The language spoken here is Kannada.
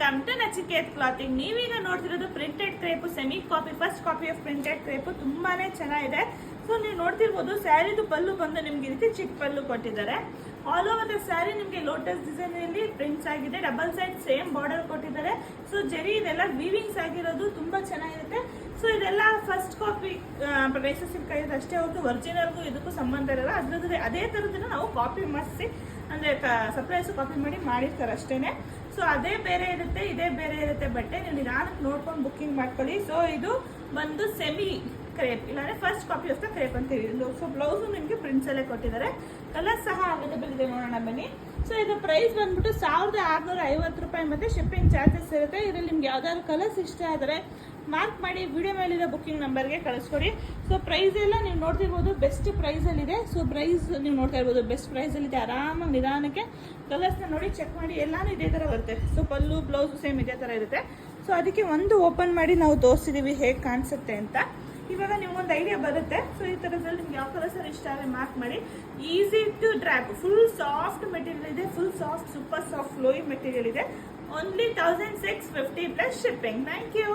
Welcome to Nachiket clothing. ನೀವೀಗ ನೋಡ್ತಿರೋದು printed crepe semi copy, first copy of printed crepe. ತುಂಬಾನೇ ಚೆನ್ನಾಗಿದೆ. ಸೊ ನೀವು ನೋಡ್ತಿರ್ಬೋದು, ಸ್ಯಾರಿದು ಪಲ್ಲು ಬಂದು ನಿಮ್ಗೆ ಈ ರೀತಿ ಚಿಕ್ಕ ಪಲ್ಲು ಕೊಟ್ಟಿದ್ದಾರೆ. ಆಲ್ ಓವರ್ ದ ಸ್ಯಾರಿ ನಿಮಗೆ ಲೋಟಸ್ ಡಿಸೈನ್ ಅಲ್ಲಿ ಪ್ರಿಂಟ್ಸ್ ಆಗಿದೆ. ಡಬಲ್ ಸೈಡ್ ಸೇಮ್ ಬಾರ್ಡರ್ ಕೊಟ್ಟಿದ್ದಾರೆ. ಸೊ ಜರಿ ಇದೆಲ್ಲ ವೀವಿಂಗ್ಸ್ ಆಗಿರೋದು ತುಂಬಾ ಚೆನ್ನಾಗಿರುತ್ತೆ. ಸೊ ಇದೆಲ್ಲ ಫಸ್ಟ್ ಕಾಪಿ ಪ್ರೈಸಸ್ ಕೈದು ಅಷ್ಟೇ ಹೊರತು ಒರಿಜಿನಲ್ಗೂ ಇದಕ್ಕೂ ಸಂಬಂಧ ಇರಲ್ಲ. ಅದ್ರದ್ದು ಅದೇ ಥರದನ್ನ ನಾವು ಕಾಪಿ ಮಾಡಿಸಿ ಅಂದರೆ ಸಪ್ಲೈಸು ಕಾಪಿ ಮಾಡಿರ್ತಾರೆ ಅಷ್ಟೇನೆ. ಸೊ ಅದೇ ಬೇರೆ ಇರುತ್ತೆ, ಇದೇ ಬೇರೆ ಇರುತ್ತೆ ಬಟ್ಟೆ. ನೀವು ನಿಧಾನಕ್ಕೆ ನೋಡ್ಕೊಂಡು ಬುಕ್ಕಿಂಗ್ ಮಾಡ್ಕೊಳ್ಳಿ. ಸೊ ಇದು ಬಂದು ಸೆಮಿ ಕ್ರೇಪ್, ಇಲ್ಲಾಂದ್ರೆ first copy of the crepe ಅಂತೀವಿ. ಸೊ ಬ್ಲೌಸು ನಿಮಗೆ ಪ್ರಿಂಟ್ಸ್ ಅಲ್ಲೇ ಕೊಟ್ಟಿದ್ದಾರೆ. ಕಲರ್ ಸಹ ಅವೈಲೇಬಲ್ ಇದೆ, ನೋಡೋಣ ಬನ್ನಿ. ಸೊ ಇದು ಪ್ರೈಸ್ ಬಂದ್ಬಿಟ್ಟು 1650 ರೂಪಾಯಿ ಮತ್ತೆ ಶಿಪ್ಪಿಂಗ್ ಚಾರ್ಜಸ್ ಇರುತ್ತೆ. ಇದರಲ್ಲಿ ನಿಮ್ಗೆ ಯಾವ್ದಾದ್ರು ಕಲರ್ಸ್ ಇಷ್ಟ ಆದರೆ ಮಾರ್ಕ್ ಮಾಡಿ ವಿಡಿಯೋ ಮೇಲಿರೋ ಬುಕ್ಕಿಂಗ್ ನಂಬರ್ಗೆ ಕಳಿಸ್ಕೊಡಿ. ಸೊ ಪ್ರೈಸ್ ಎಲ್ಲ ನೀವು ನೋಡ್ತಿರ್ಬೋದು, ಬೆಸ್ಟ್ ಪ್ರೈಸಲ್ಲಿದೆ. ಸೊ ಪ್ರೈಸ್ ನೀವು ನೋಡ್ತಾ ಇರ್ಬೋದು, ಬೆಸ್ಟ್ ಪ್ರೈಸಲ್ಲಿದೆ. ಆರಾಮಾಗಿ ನಿಧಾನಕ್ಕೆ ಕಲರ್ಸ್ನ ನೋಡಿ ಚೆಕ್ ಮಾಡಿ. ಎಲ್ಲಾನು ಇದೇ ಥರ ಬರುತ್ತೆ. ಸೊ ಪಲ್ಲು ಬ್ಲೌಸ್ ಸೇಮ್ ಇದೇ ಥರ ಇರುತ್ತೆ. ಸೊ ಅದಕ್ಕೆ ಒಂದು ಓಪನ್ ಮಾಡಿ ನಾವು ತೋರಿಸಿದೀವಿ ಹೇಗೆ ಕಾಣಿಸುತ್ತೆ ಅಂತ. ಇವಾಗ ನಿಮ್ಗೊಂದು ಐಡಿಯಾ ಬರುತ್ತೆ. ಸೊ ಈ ಥರದಲ್ಲಿ ನಿಮ್ಗೆ ಯಾವ ಕಲರ್ ಇಷ್ಟ ಆದರೆ ಮಾರ್ಕ್ ಮಾಡಿ. Easy to drape, full soft material ಇದೆ. Full soft, super soft flowing material ಇದೆ. Only 1650 plus shipping. Thank you.